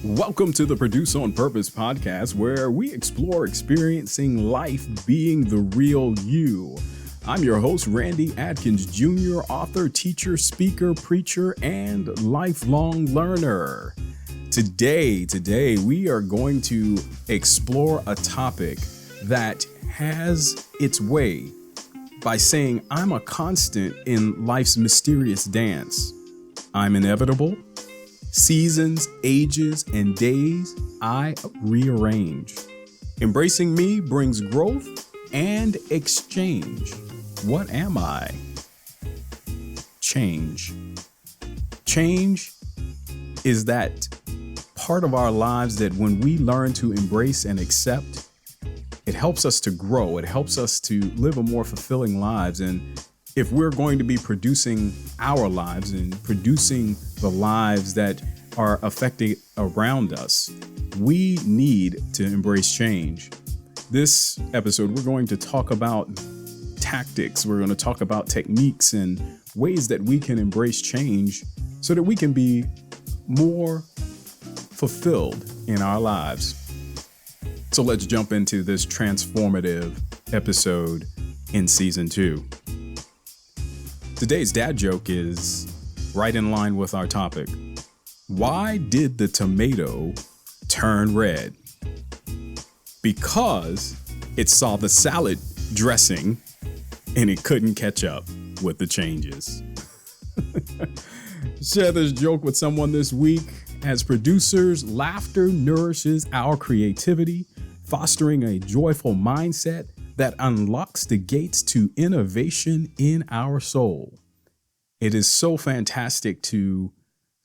Welcome to the Produce on Purpose podcast, where we explore experiencing life being the real you. I'm your host, Randy Adkins Jr., author, teacher, speaker, preacher, and lifelong learner. Today, we are going to explore a topic that has its way by saying, I'm a constant in life's mysterious dance. I'm inevitable. Seasons, ages, and days, I rearrange. Embracing me brings growth and exchange. What am I? Change. Change is that part of our lives that when we learn to embrace and accept, it helps us to grow. It helps us to live a more fulfilling lives. And if we're going to be producing our lives and producing the lives that are affecting around us, we need to embrace change. This episode, we're going to talk about tactics. We're going to talk about techniques and ways that we can embrace change so that we can be more fulfilled in our lives. So let's jump into this transformative episode in season 2. Today's dad joke is right in line with our topic. Why did the tomato turn red? Because it saw the salad dressing and it couldn't catch up with the changes. Share this joke with someone this week. As producers, laughter nourishes our creativity, fostering a joyful mindset that unlocks the gates to innovation in our soul. It is so fantastic to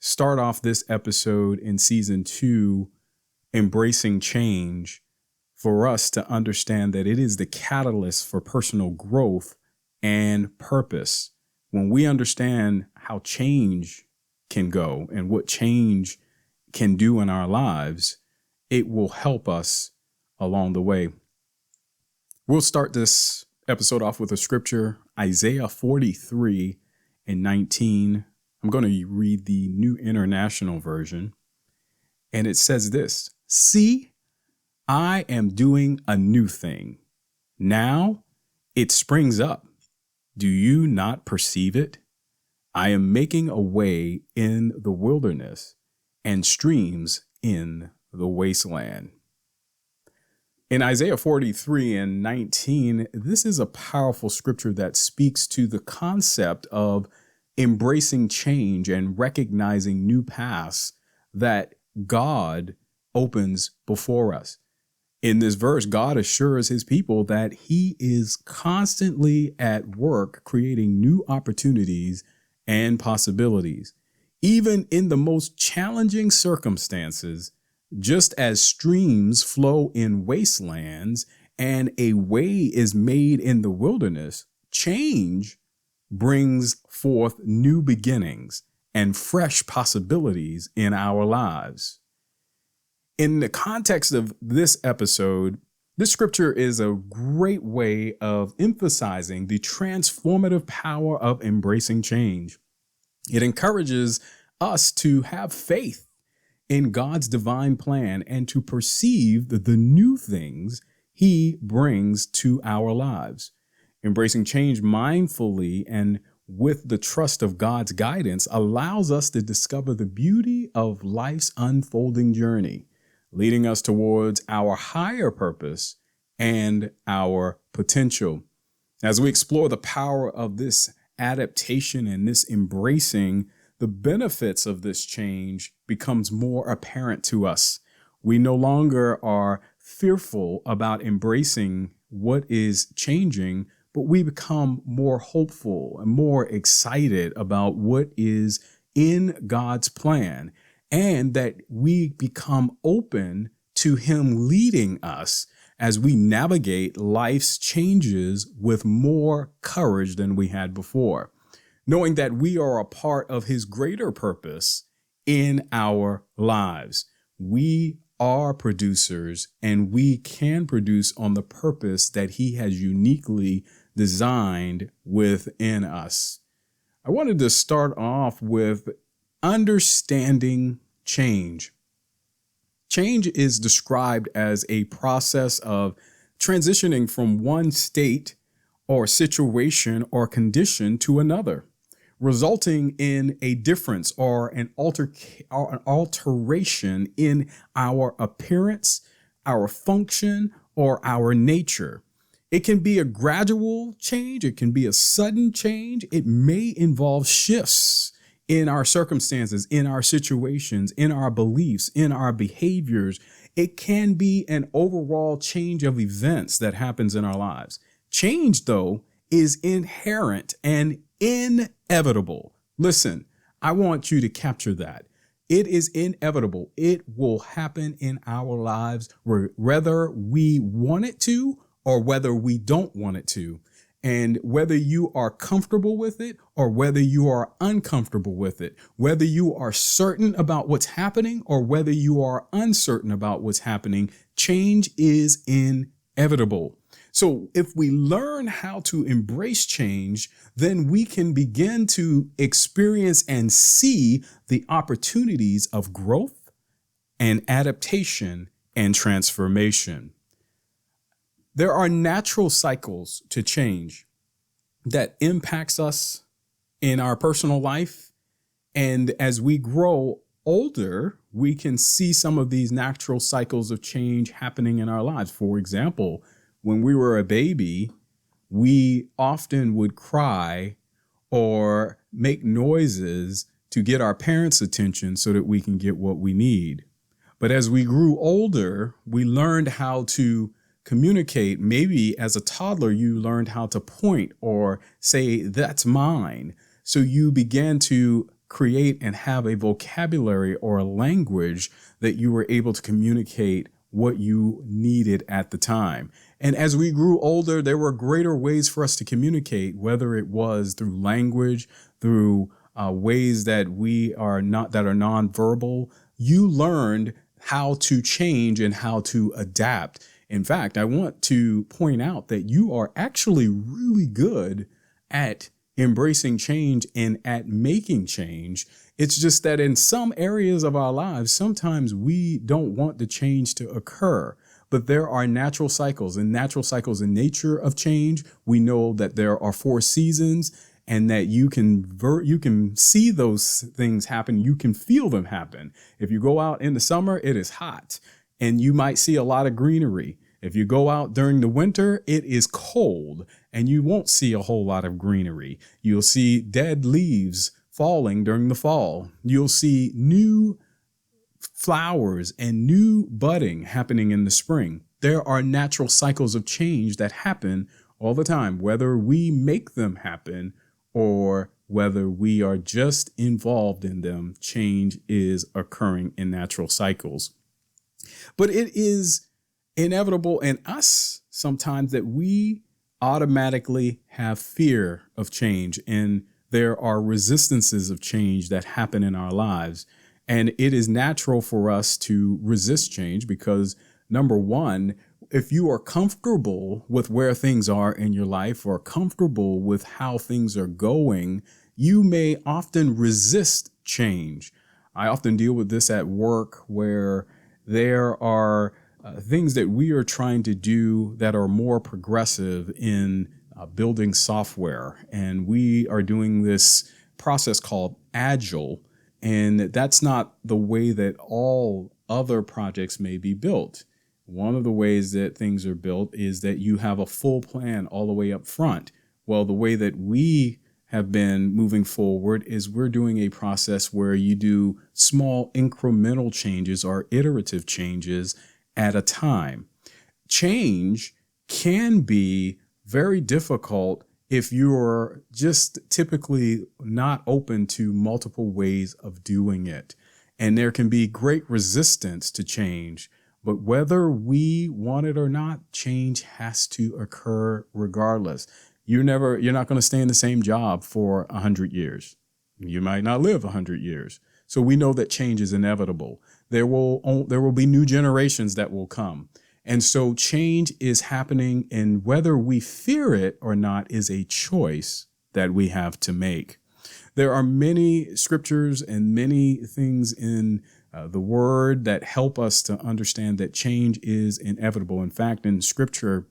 start off this episode in season 2, embracing change, for us to understand that it is the catalyst for personal growth and purpose. When we understand how change can go and what change can do in our lives, it will help us along the way. We'll start this episode off with a scripture, Isaiah 43:19. I'm going to read the New International Version. And it says this: See, I am doing a new thing. Now it springs up. Do you not perceive it? I am making a way in the wilderness and streams in the wasteland. In Isaiah 43:19, this is a powerful scripture that speaks to the concept of embracing change and recognizing new paths that God opens before us. In this verse, God assures his people that he is constantly at work creating new opportunities and possibilities. Even in the most challenging circumstances, just as streams flow in wastelands and a way is made in the wilderness, change brings forth new beginnings and fresh possibilities in our lives. In the context of this episode, this scripture is a great way of emphasizing the transformative power of embracing change. It encourages us to have faith in God's divine plan and to perceive the new things he brings to our lives. Embracing change mindfully and with the trust of God's guidance allows us to discover the beauty of life's unfolding journey, leading us towards our higher purpose and our potential. As we explore the power of this adaptation and this embracing, the benefits of this change becomes more apparent to us. We no longer are fearful about embracing what is changing, but we become more hopeful and more excited about what is in God's plan, and that we become open to him leading us as we navigate life's changes with more courage than we had before, knowing that we are a part of his greater purpose in our lives. We are producers and we can produce on the purpose that he has uniquely designed within us. I wanted to start off with understanding change. Change is described as a process of transitioning from one state or situation or condition to another, resulting in a difference or an alteration in our appearance, our function, or our nature. It can be a gradual change. It can be a sudden change. It may involve shifts in our circumstances, in our situations, in our beliefs, in our behaviors. It can be an overall change of events that happens in our lives. Change, though, is inherent and inevitable. Listen, I want you to capture that. It is inevitable. It will happen in our lives whether we want it to or whether we don't want it to. And whether you are comfortable with it or whether you are uncomfortable with it, whether you are certain about what's happening or whether you are uncertain about what's happening, change is inevitable. So if we learn how to embrace change, then we can begin to experience and see the opportunities of growth and adaptation and transformation. There are natural cycles to change that impacts us in our personal life. And as we grow older, we can see some of these natural cycles of change happening in our lives. For example, when we were a baby, we often would cry or make noises to get our parents' attention so that we can get what we need. But as we grew older, we learned how to communicate. Maybe as a toddler, you learned how to point or say, "That's mine." So you began to create and have a vocabulary or a language that you were able to communicate what you needed at the time. And as we grew older, there were greater ways for us to communicate, whether it was through language, through ways that are nonverbal. You learned how to change and how to adapt. In fact, I want to point out that you are actually really good at embracing change and at making change. It's just that in some areas of our lives, sometimes we don't want the change to occur. But there are natural cycles and natural cycles in nature of change. We know that there are 4 seasons and that you can see those things happen. You can feel them happen. If you go out in the summer, it is hot and you might see a lot of greenery. If you go out during the winter, it is cold and you won't see a whole lot of greenery. You'll see dead leaves falling during the fall. You'll see new flowers and new budding happening in the spring. There are natural cycles of change that happen all the time, whether we make them happen or whether we are just involved in them. Change is occurring in natural cycles. But it is inevitable in us sometimes that we automatically have fear of change, and there are resistances of change that happen in our lives. And it is natural for us to resist change because, number one, if you are comfortable with where things are in your life or comfortable with how things are going, you may often resist change. I often deal with this at work where there are things that we are trying to do that are more progressive in building software. And we are doing this process called Agile. And that's not the way that all other projects may be built. One of the ways that things are built is that you have a full plan all the way up front. Well, the way that we have been moving forward is we're doing a process where you do small incremental changes or iterative changes at a time. Change can be very difficult if you're just typically not open to multiple ways of doing it. And there can be great resistance to change. But whether we want it or not, change has to occur regardless. You're not going to stay in the same job for 100 years. You might not live 100 years. So we know that change is inevitable. There will be new generations that will come. And so change is happening, and whether we fear it or not is a choice that we have to make. There are many scriptures and many things in the word that help us to understand that change is inevitable. In fact, in scripture,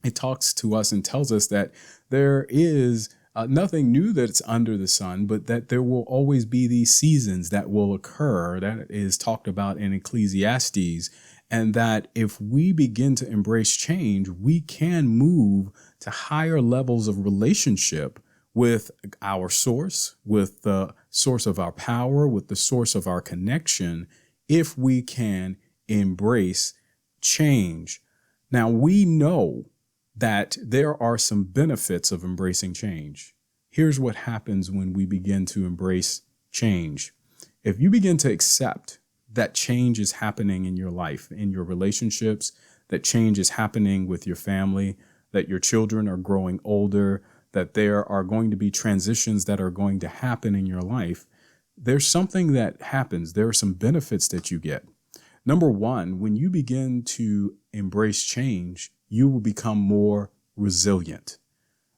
it talks to us and tells us that there is nothing new that's under the sun, but that there will always be these seasons that will occur. That is talked about in Ecclesiastes. And that if we begin to embrace change, we can move to higher levels of relationship with our source, with the source of our power, with the source of our connection, if we can embrace change. Now, we know that there are some benefits of embracing change. Here's what happens when we begin to embrace change. If you begin to accept that change is happening in your life, in your relationships, that change is happening with your family, that your children are growing older, that there are going to be transitions that are going to happen in your life, there's something that happens. There are some benefits that you get. Number one, when you begin to embrace change, you will become more resilient.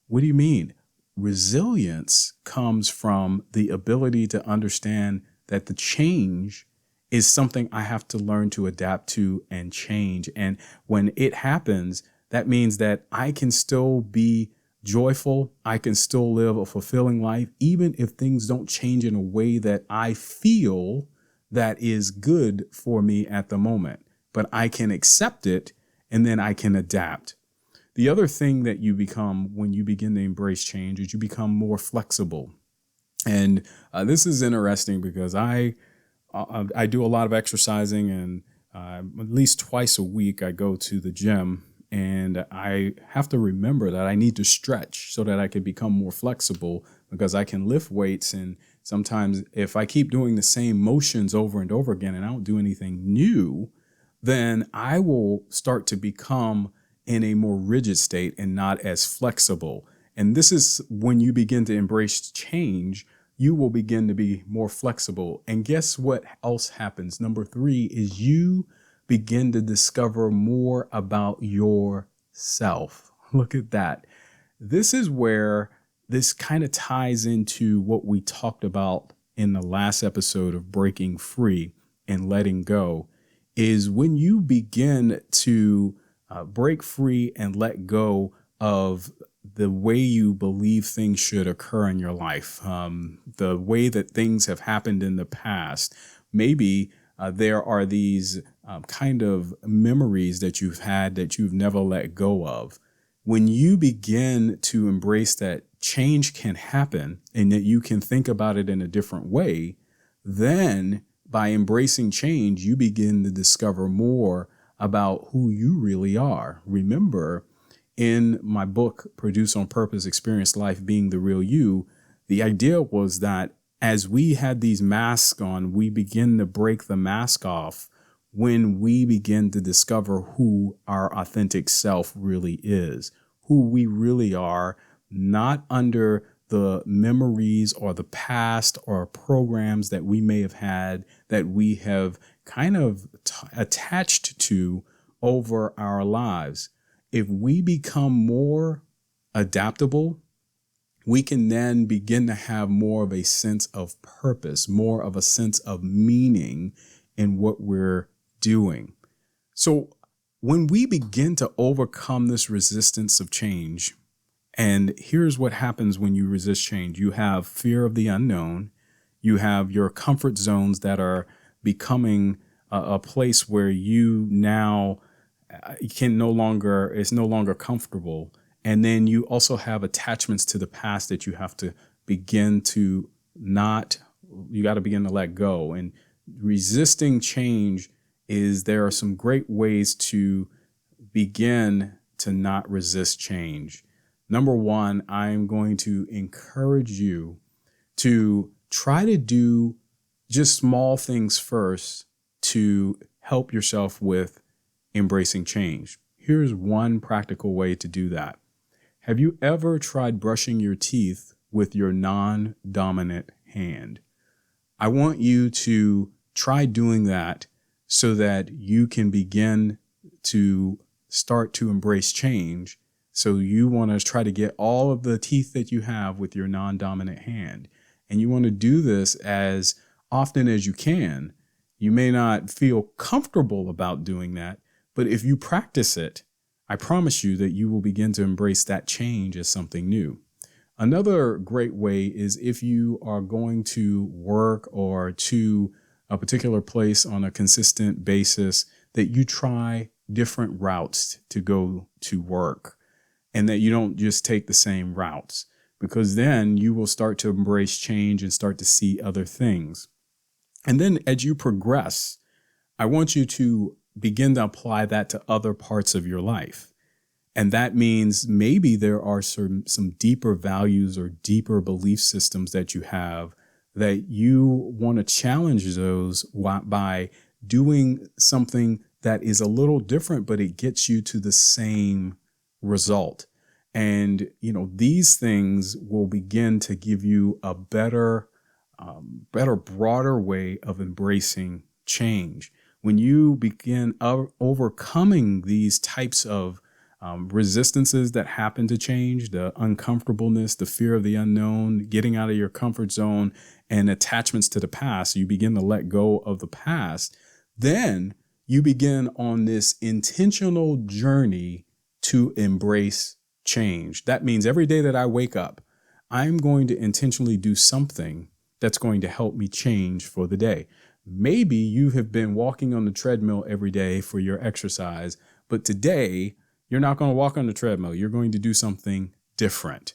What do you mean? Resilience comes from the ability to understand that the change is something I have to learn to adapt to and change. And when it happens, that means that I can still be joyful. I can still live a fulfilling life, even if things don't change in a way that I feel that is good for me at the moment. But I can accept it, and then I can adapt. The other thing that you become when you begin to embrace change is you become more flexible. And this is interesting because I do a lot of exercising, and at least twice a week I go to the gym, and I have to remember that I need to stretch so that I can become more flexible, because I can lift weights. And sometimes if I keep doing the same motions over and over again and I don't do anything new, then I will start to become in a more rigid state and not as flexible. And this is when you begin to embrace change, you will begin to be more flexible. And guess what else happens? Number three is you begin to discover more about yourself. Look at that. This is where this kind of ties into what we talked about in the last episode of breaking free and letting go, is when you begin to break free and let go of the way you believe things should occur in your life, the way that things have happened in the past. Maybe there are these kind of memories that you've had that you've never let go of. When you begin to embrace that change can happen and that you can think about it in a different way, then by embracing change, you begin to discover more about who you really are. Remember, in my book, Produce on Purpose, Experience Life, Being the Real You, the idea was that as we had these masks on, we begin to break the mask off when we begin to discover who our authentic self really is, who we really are, not under the memories or the past or programs that we may have had that we have kind of attached to over our lives. If we become more adaptable, we can then begin to have more of a sense of purpose, more of a sense of meaning in what we're doing. So when we begin to overcome this resistance of change, and here's what happens when you resist change. You have fear of the unknown. You have your comfort zones that are becoming a place where you now it's no longer comfortable. And then you also have attachments to the past that you have to begin to you got to begin to let go. And resisting change there are some great ways to begin to not resist change. Number one, I'm going to encourage you to try to do just small things first to help yourself with embracing change. Here's one practical way to do that. Have you ever tried brushing your teeth with your non-dominant hand? I want you to try doing that so that you can begin to start to embrace change. So you want to try to get all of the teeth that you have with your non-dominant hand. And you want to do this as often as you can. You may not feel comfortable about doing that, but if you practice it, I promise you that you will begin to embrace that change as something new. Another great way is if you are going to work or to a particular place on a consistent basis, that you try different routes to go to work and that you don't just take the same routes, because then you will start to embrace change and start to see other things. And then as you progress, I want you to begin to apply that to other parts of your life. And that means maybe there are some deeper values or deeper belief systems that you have that you want to challenge those by doing something that is a little different, but it gets you to the same result. And, these things will begin to give you a better, broader way of embracing change. When you begin overcoming these types of resistances that happen to change, the uncomfortableness, the fear of the unknown, getting out of your comfort zone, and attachments to the past, you begin to let go of the past, then you begin on this intentional journey to embrace change. That means every day that I wake up, I'm going to intentionally do something that's going to help me change for the day. Maybe you have been walking on the treadmill every day for your exercise, but today you're not going to walk on the treadmill. You're going to do something different.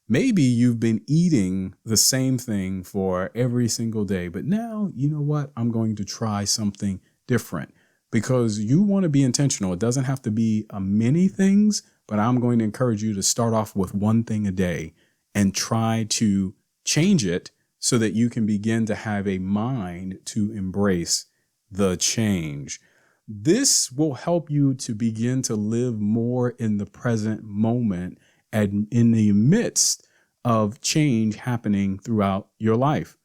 Maybe you've been eating the same thing for every single day, but now, you know what? I'm going to try something different, because you want to be intentional. It doesn't have to be many things, but I'm going to encourage you to start off with one thing a day and try to change it so that you can begin to have a mind to embrace the change. This will help you to begin to live more in the present moment and in the midst of change happening throughout your life.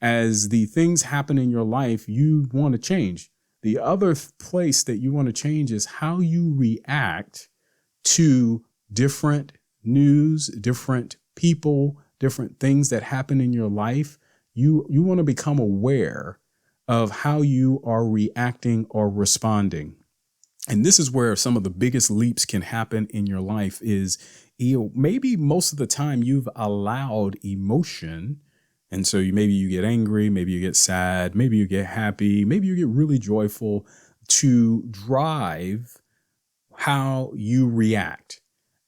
As the things happen in your life, you want to change. The other place that you want to change is how you react to different news, different people, different things that happen in your life. You want to become aware of how you are reacting or responding. And this is where some of the biggest leaps can happen in your life is, maybe most of the time you've allowed emotion. And so maybe you get angry, maybe you get sad, maybe you get happy, maybe you get really joyful to drive how you react.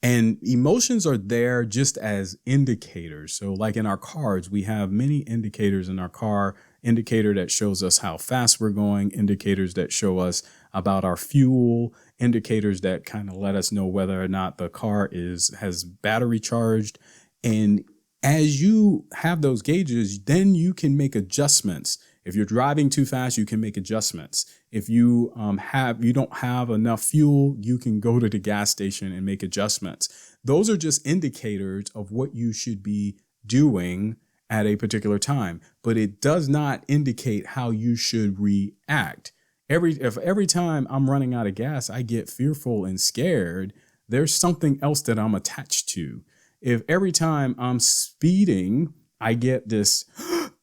And emotions are there just as indicators. So like in our cars, we have many indicators in our car, indicator that shows us how fast we're going, indicators that show us about our fuel, indicators that kind of let us know whether or not the car has battery charged. And as you have those gauges, then you can make adjustments. If you're driving too fast, you can make adjustments. If you don't have enough fuel, you can go to the gas station and make adjustments. Those are just indicators of what you should be doing at a particular time, but it does not indicate how you should react. If every time I'm running out of gas, I get fearful and scared, there's something else that I'm attached to. If every time I'm speeding, I get this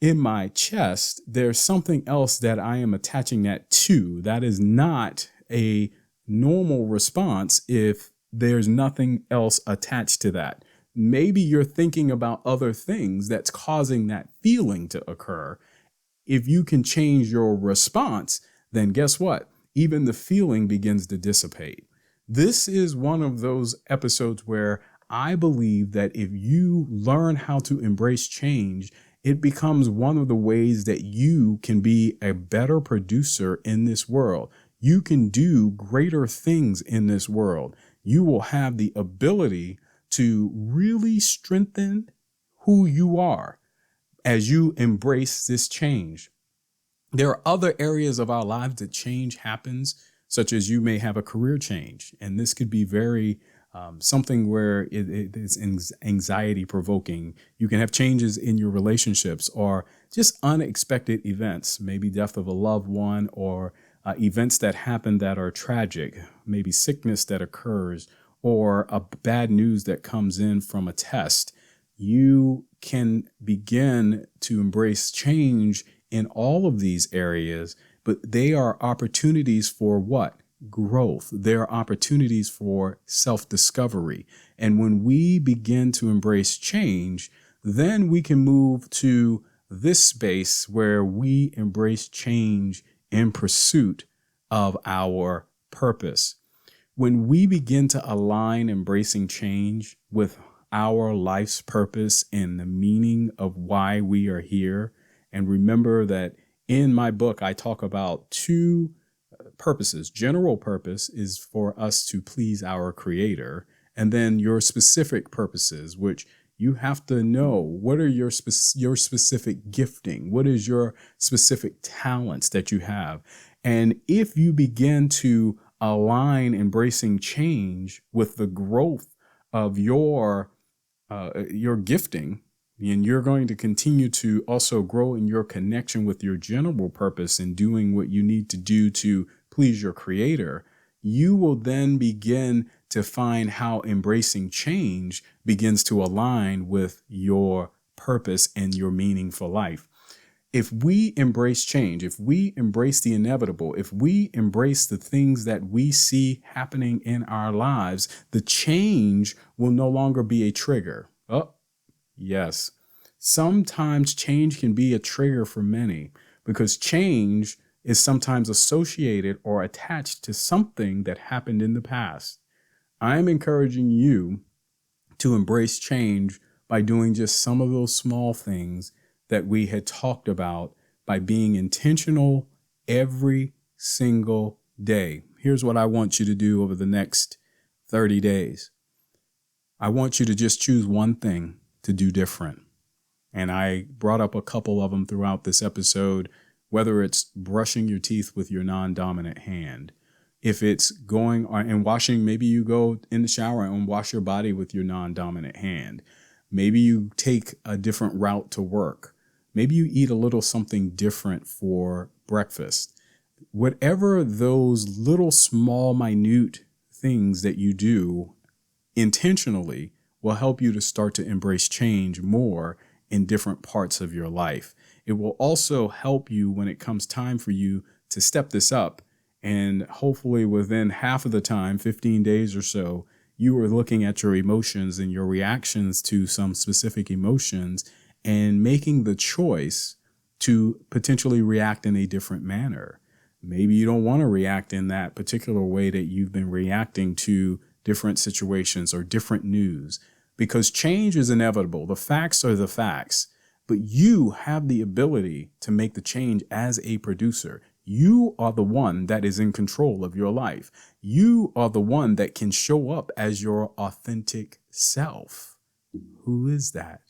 in my chest, there's something else that I am attaching that to. That is not a normal response if there's nothing else attached to that. Maybe you're thinking about other things that's causing that feeling to occur. If you can change your response, then guess what? Even the feeling begins to dissipate. This is one of those episodes where I believe that if you learn how to embrace change, it becomes one of the ways that you can be a better producer in this world. You can do greater things in this world. You will have the ability to really strengthen who you are as you embrace this change. There are other areas of our lives that change happens, such as you may have a career change. And this could be very something where it is anxiety provoking. You can have changes in your relationships or just unexpected events, maybe death of a loved one or events that happen that are tragic, maybe sickness that occurs or a bad news that comes in from a test. You can begin to embrace change in all of these areas but they are opportunities for what? Growth. They're opportunities for self-discovery. And when we begin to embrace change, then we can move to this space where we embrace change in pursuit of our purpose. When we begin to align embracing change with our life's purpose and the meaning of why we are here, and remember that in my book, I talk about two purposes. General purpose is for us to please our creator, and then your specific purposes, which you have to know what are your specific gifting, what is your specific talents that you have. And if you begin to align embracing change with the growth of your gifting, and you're going to continue to also grow in your connection with your general purpose and doing what you need to do to please your creator, you will then begin to find how embracing change begins to align with your purpose and your meaning for life. If we embrace change, if we embrace the inevitable, if we embrace the things that we see happening in our lives, the change will no longer be a trigger. Oh, yes. Sometimes change can be a trigger for many because change is sometimes associated or attached to something that happened in the past. I'm encouraging you to embrace change by doing just some of those small things that we had talked about, by being intentional every single day. Here's what I want you to do over the next 30 days. I want you to just choose one thing to do different. And I brought up a couple of them throughout this episode, whether it's brushing your teeth with your non-dominant hand. If it's going and washing, maybe you go in the shower and wash your body with your non-dominant hand. Maybe you take a different route to work. Maybe you eat a little something different for breakfast. Whatever those little small, minute things that you do intentionally will help you to start to embrace change more in different parts of your life. It will also help you when it comes time for you to step this up. And hopefully within half of the time, 15 days or so, you are looking at your emotions and your reactions to some specific emotions and making the choice to potentially react in a different manner. Maybe you don't want to react in that particular way that you've been reacting to different situations or different news, because change is inevitable. The facts are the facts, but you have the ability to make the change as a producer. You are the one that is in control of your life. You are the one that can show up as your authentic self. Who is that?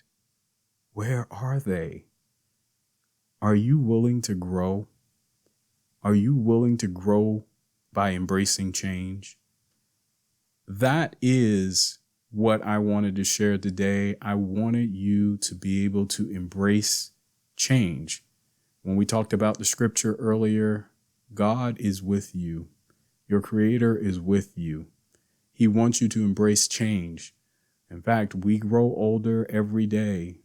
Where are they? Are you willing to grow? Are you willing to grow by embracing change? That is what I wanted to share today. I wanted you to be able to embrace change. When we talked about the scripture earlier, God is with you. Your creator is with you. He wants you to embrace change. In fact, we grow older every day.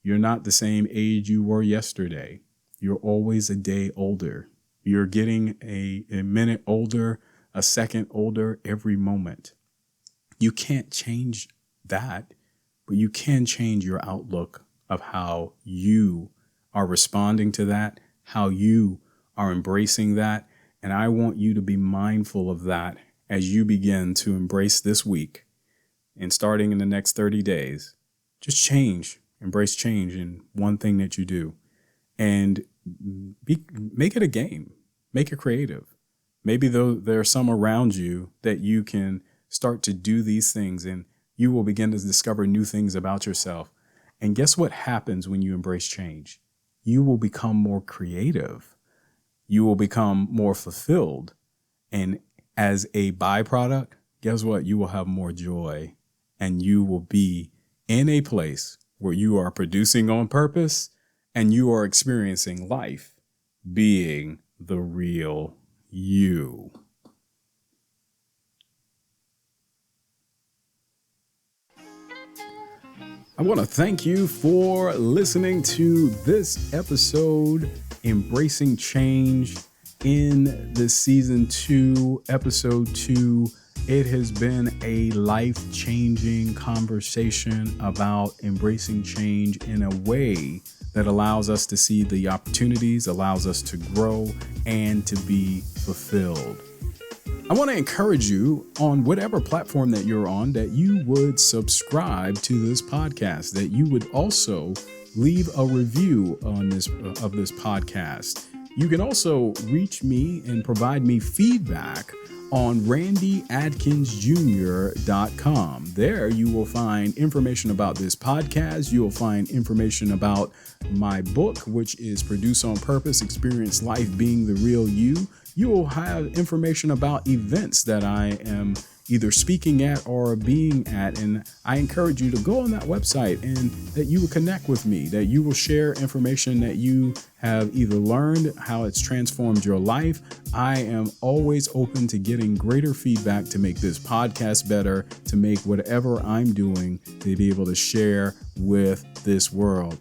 You're not the same age you were yesterday. You're always a day older. You're getting a minute older, a second older every moment. You can't change that, but you can change your outlook of how you are responding to that, how you are embracing that. And I want you to be mindful of that as you begin to embrace this week and starting in the next 30 days. Just change, embrace change in one thing that you do, and make it a game, make it creative. Maybe there are some around you that you can start to do these things, and you will begin to discover new things about yourself. And guess what happens when you embrace change? You will become more creative. You will become more fulfilled. And as a byproduct, guess what? You will have more joy, and you will be in a place where you are producing on purpose and you are experiencing life being the real you. I want to thank you for listening to this episode, Embracing Change. in the season 2, episode 2. It has been a life-changing conversation about embracing change in a way that allows us to see the opportunities, allows us to grow and to be fulfilled. I want to encourage you on whatever platform that you're on that you would subscribe to this podcast, that you would also leave a review on this podcast. You can also reach me and provide me feedback on randyadkinsjr.com. There you will find information about this podcast. You will find information about my book, which is Produce on Purpose, Experience Life Being the Real You. You will have information about events that I am either speaking at or being at. And I encourage you to go on that website and that you will connect with me, that you will share information that you have either learned, how it's transformed your life. I am always open to getting greater feedback to make this podcast better, to make whatever I'm doing to be able to share with this world.